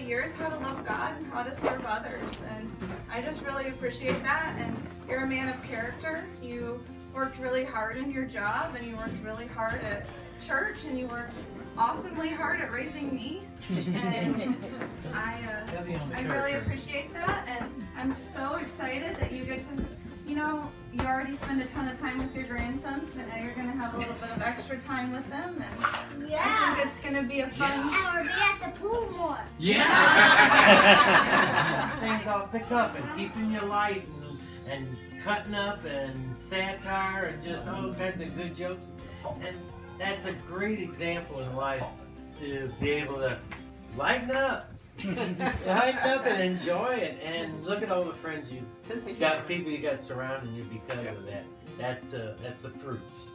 years how to love God and how to serve others. And I just really appreciate that. And you're a man of character. You worked really hard in your job, and you worked really hard at church, and you worked awesomely hard at raising me. And I really appreciate that. And I'm so excited that you get to, you already spend a ton of time with your grandsons, but now you're going to have a little bit of extra time with them. And I think it's going to be a fun... And we'll be at the pool more. Yeah. Things all pick up and keeping you light and cutting up and satire and just all kinds of good jokes. And that's a great example in life to be able to lighten up. Lighten up and enjoy it. And look at all the friends you've got, people you got surrounding you because of that. That's the fruits.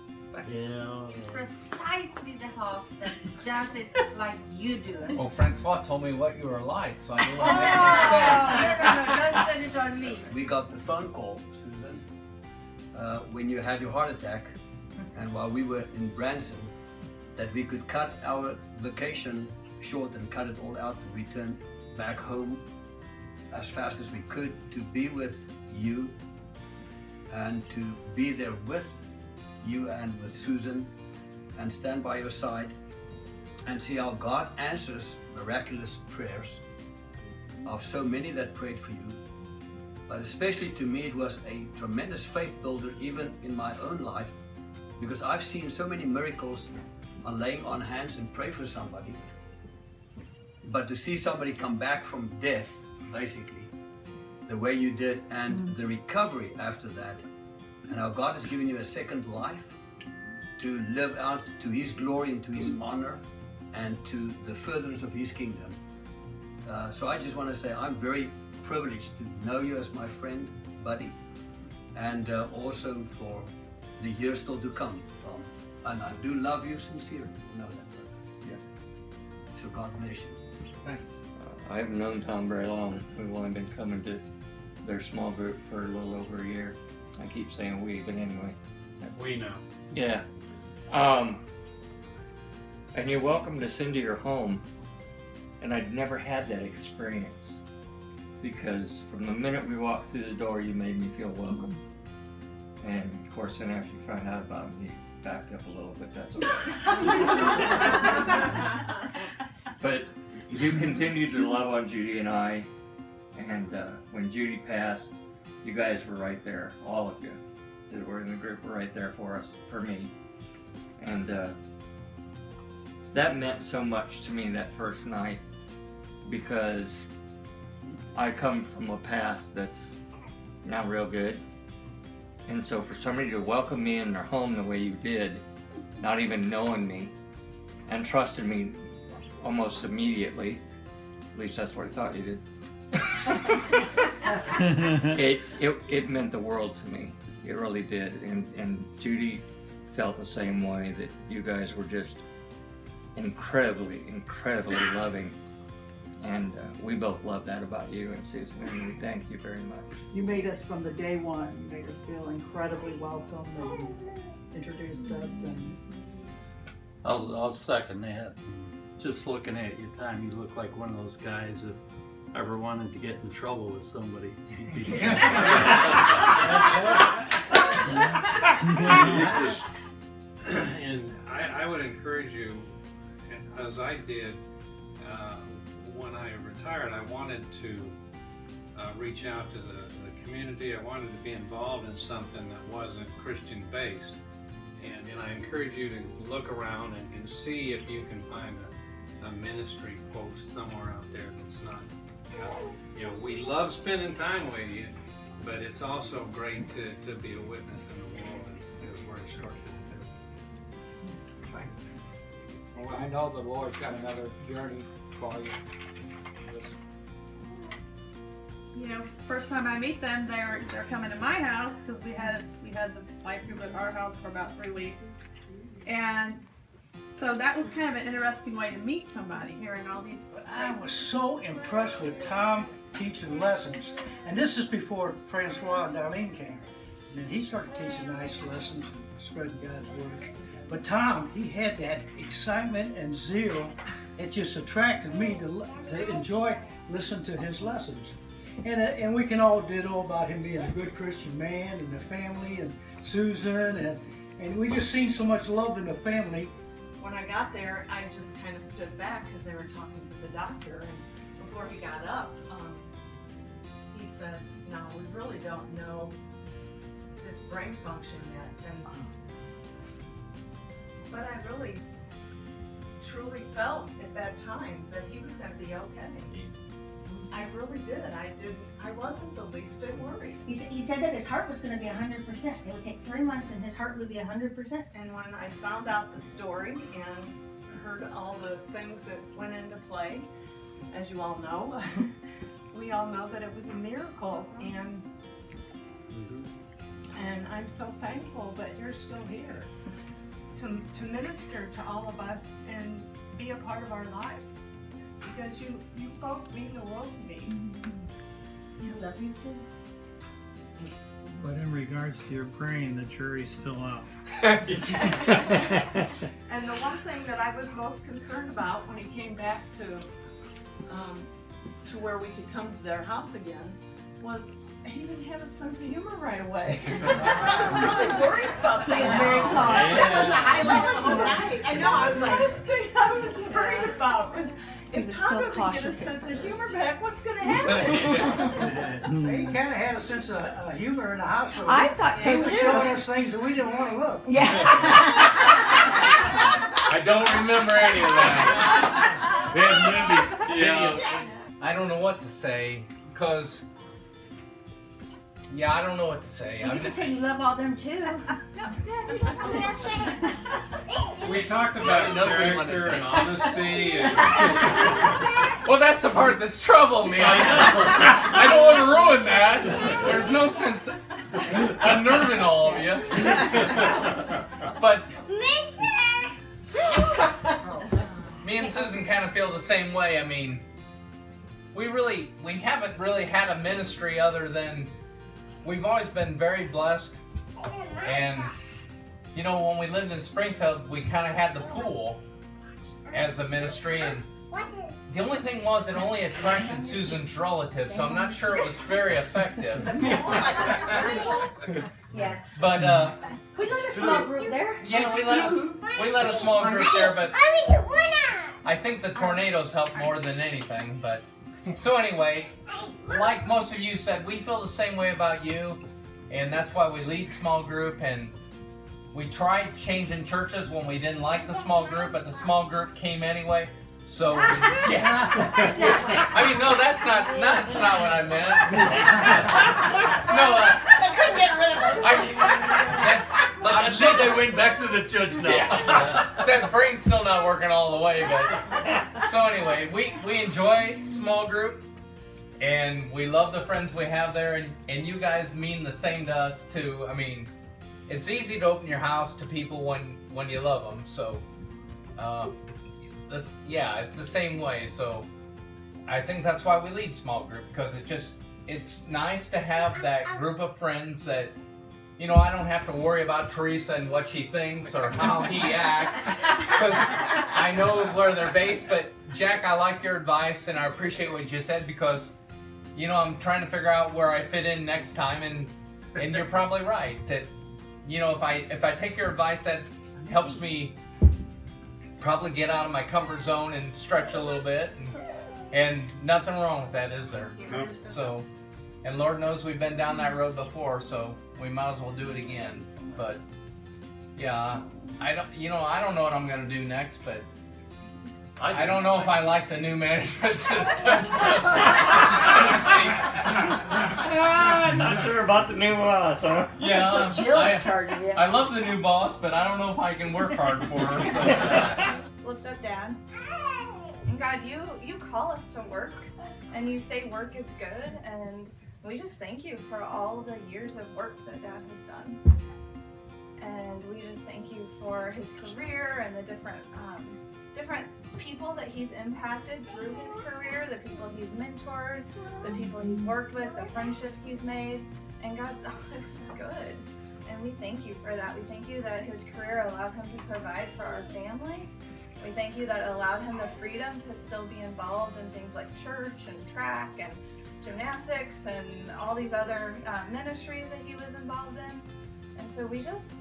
Precisely the half that does it like you do it. Well, Francois told me what you were like, so I knew Oh, no, don't send it on me. We got the phone call, Susan, when you had your heart attack, and while we were in Branson, that we could cut our vacation short and cut it all out and return back home as fast as we could to be with you and to be there with you and with Susan and stand by your side and see how God answers miraculous prayers of so many that prayed for you. But especially to me, it was a tremendous faith builder even in my own life, because I've seen so many miracles on laying on hands and pray for somebody. But to see somebody come back from death, basically, the way you did, and the recovery after that, and how God has given you a second life to live out to His glory and to His honor and to the furtherance of His kingdom. So I just want to say I'm very privileged to know you as my friend, buddy, and also for the years still to come, Tom. And I do love you sincerely, you know that. Yeah. So God bless you. I've known Tom very long. We've only been coming to their small group for a little over a year. I keep saying we, but anyway. We know. Yeah. And you're welcome to send to your home. And I'd never had that experience, because from the minute we walked through the door, you made me feel welcome. And of course, then after you found out about me, you backed up a little bit. That's okay. But you continued to love on Judy and I. And when Judy passed, you guys were right there, all of you that were in the group were right there for us, for me. And that meant so much to me that first night, because I come from a past that's not real good. And so for somebody to welcome me in their home the way you did, not even knowing me, and trusted me almost immediately, at least that's what I thought you did. It meant the world to me. It really did. And Judy felt the same way, that you guys were just incredibly, incredibly loving. And we both love that about you and Susan, and we thank you very much. You made us from the day one, you made us feel incredibly welcome, and you introduced us. And I'll second that. Just looking at you, Tom, you look like one of those guys if ever wanted to get in trouble with somebody. And I would encourage you, as I did when I retired, I wanted to reach out to the community. I wanted to be involved in something that wasn't Christian based. And I encourage you to look around and see if you can find a ministry post somewhere out there that's not, we love spending time with you, but it's also great to be a witness in the world is where it starts to do. Thanks. Well, I know the Lord's got another journey for you. First time I meet them, they're coming to my house, because we had the life group at our house for about 3 weeks, and so that was kind of an interesting way to meet somebody, hearing all these. I was so impressed with Tom teaching lessons, and this is before Francois and Darlene came. And then he started teaching nice lessons and spreading God's word. But Tom, he had that excitement and zeal it just attracted me to enjoy listening to his lessons. And we can all ditto about him being a good Christian man and the family and Susan and we just seen so much love in the family. When I got there, I just kind of stood back because they were talking to the doctor, and before he got up, he said, "No, we really don't know his brain function yet." But I really, truly felt at that time that he was going to be okay. I really did. I wasn't the least bit worried. He said that his heart was going to be 100%. It would take 3 months and his heart would be 100%. And when I found out the story and heard all the things that went into play, as you all know, we all know that it was a miracle. And I'm so thankful that you're still here to minister to all of us and be a part of our lives. Because you both mean the world to me. I love you too. But in regards to your brain, the jury's still out. And the one thing that I was most concerned about when he came back to where we could come to their house again was he didn't have a sense of humor right away. I was really worried about that. He was very calm. That was the highlight of the night. I know. I was like, the first thing I was worried about was if Tom doesn't get a sense of humor back, what's going to happen? He kind of had a sense of humor in the hospital. I thought so He was too. showing us things that we didn't want to look. Yeah. I don't remember any of that. We had movies. Yeah. I don't know what to say, because, I don't know what to say. You can say you love all them too. We talked about character and honesty and Well, that's the part that's troubling me. I don't want to ruin that. There's no sense unnerving all of you. But me and Susan kind of feel the same way. I mean, we haven't really had a ministry other than we've always been very blessed. And, when we lived in Springfield, we kind of had the pool as a ministry. And the only thing was it only attracted Susan's relatives, so I'm not sure it was very effective. Yeah. But, we let a small group there. yeah, we let a small group there, but I think the tornadoes helped more than anything. But so anyway, like most of you said, we feel the same way about you, and that's why we lead small group. And we tried changing churches when we didn't like the small group, but the small group came anyway. So yeah, I mean, no, that's not what I meant. No, They couldn't get rid of us. But at least they went back to the church now. Yeah. That brain's still not working all the way, but so anyway, we enjoy small group, and we love the friends we have there, and you guys mean the same to us too. I mean, it's easy to open your house to people when you love them. So, it's the same way. So, I think that's why we lead small group, because it's nice to have that group of friends that. I don't have to worry about Teresa and what she thinks or how he acts, because I know where they're based. But Jack, I like your advice, and I appreciate what you said, because, I'm trying to figure out where I fit in next time, and you're probably right that, if I take your advice, that helps me probably get out of my comfort zone and stretch a little bit, and nothing wrong with that, is there? Nope. So, and Lord knows we've been down that road before, so we might as well do it again. But yeah, I don't know what I'm gonna do next, but I don't know if I like the new management system. I'm not sure about the new boss, huh? Yeah, Jill in charge of you. I love the new boss, but I don't know if I can work hard for her. So. Just lift up Dad. And God, you call us to work, and you say work is good, and we just thank you for all the years of work that Dad has done. And we just thank you for his career and the different people that he's impacted through his career, the people he's mentored, the people he's worked with, the friendships he's made. And God, that was good. And we thank you for that. We thank you that his career allowed him to provide for our family. We thank you that it allowed him the freedom to still be involved in things like church and track and gymnastics and all these other ministries that he was involved in. And so we just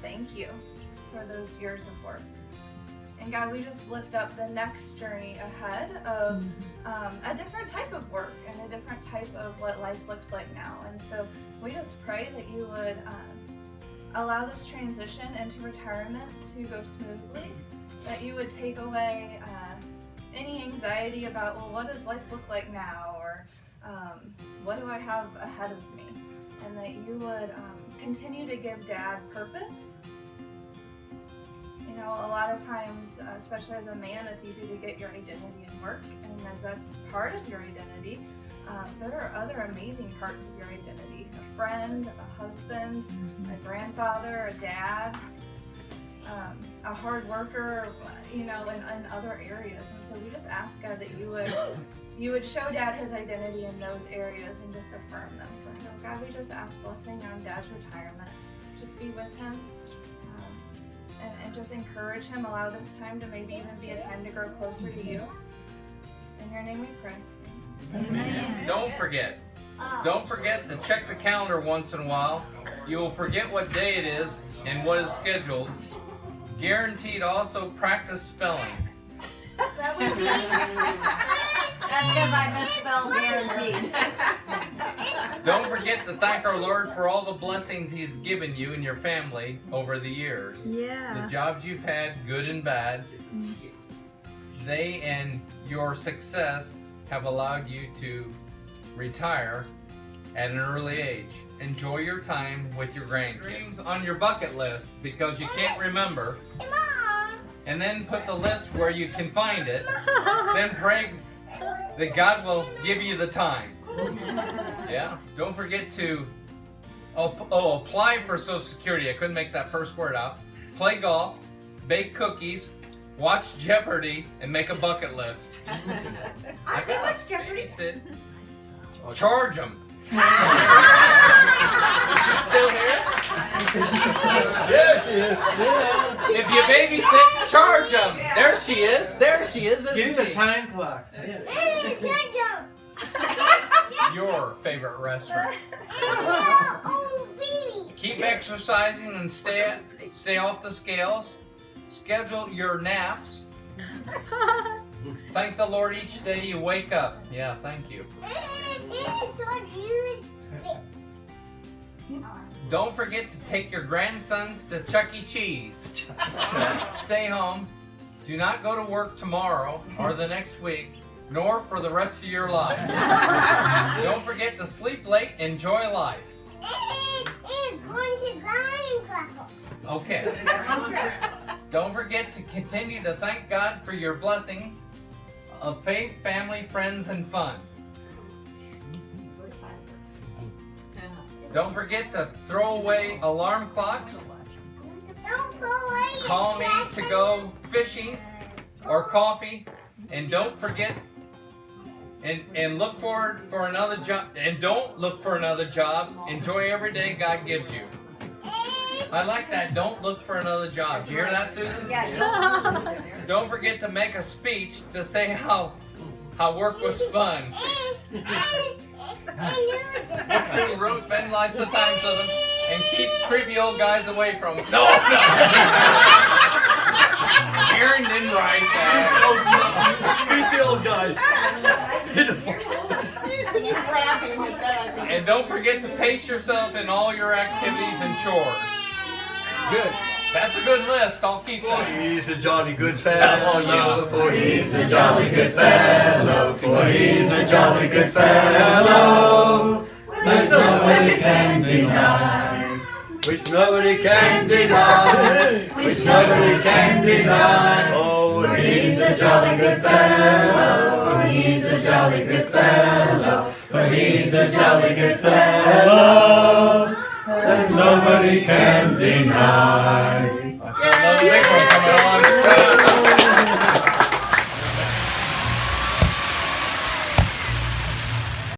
thank you for those years of work. And God, we just lift up the next journey ahead of a different type of work and a different type of what life looks like now. And so we just pray that you would allow this transition into retirement to go smoothly, that you would take away any anxiety about, well, what does life look like now? Or what do I have ahead of me? And that you would continue to give Dad purpose. You know, a lot of times, especially as a man, it's easy to get your identity in work, and as that's part of your identity, there are other amazing parts of your identity. A friend, a husband, a grandfather, a dad, a hard worker, you know, in other areas. And so we just ask, God, that you would show Dad his identity in those areas and just affirm them for him. God, we just ask blessing on Dad's retirement. Just be with him. And just encourage him, allow this time to maybe even be a time to grow closer to you. In your name we pray. Amen. Don't forget to check the calendar once in a while. You will forget what day it is and what is scheduled. Guaranteed also practice spelling. That's because I misspelled guaranteed. Don't forget to thank our Lord for all the blessings He's given you and your family over the years. Yeah. The jobs you've had, good and bad, they and your success have allowed you to retire at an early age. Enjoy your time with your grandkids. On your bucket list, because you can't remember. And then put the list where you can find it. Then pray that God will give you the time. Yeah. Don't forget to apply for Social Security. I couldn't make that first word out. Play golf, bake cookies, watch Jeopardy, and make a bucket list. I can watch Jeopardy. Babysit. Charge them. Is she still here? There she is. If you babysit, charge them. There she is. There she is. Give him a time clock. Your favorite restaurant. Keep exercising and stay off the scales. Schedule your naps. Thank the Lord each day you wake up. Yeah, thank you. Don't forget to take your grandsons to Chuck E. Cheese. Stay home. Do not go to work tomorrow or the next week, nor for the rest of your life. Don't forget to sleep late. Enjoy life. Okay. Don't forget to continue to thank God for your blessings of faith, family, friends, and fun. Don't forget to throw away alarm clocks. Call me to go fishing or coffee. And don't forget and look forward for another job. And don't look for another job. Enjoy every day God gives you. I like that. Don't look for another job. Did you hear that, Susan? Yeah. Don't forget to make a speech to say how work was fun. Spend lots of time with them and keep creepy old guys away from them. No. Karen didn't write that. Creepy old guys. And don't forget to pace yourself in all your activities and chores. Good. That's a good list. I'll keep that. He's a jolly good fellow, for he's a jolly good fellow, for he's a jolly good fellow, which nobody can deny, which nobody can deny, which nobody can deny. Oh, he's a jolly good fellow, he's a jolly good fellow, for he's a jolly good fellow, that nobody can deny.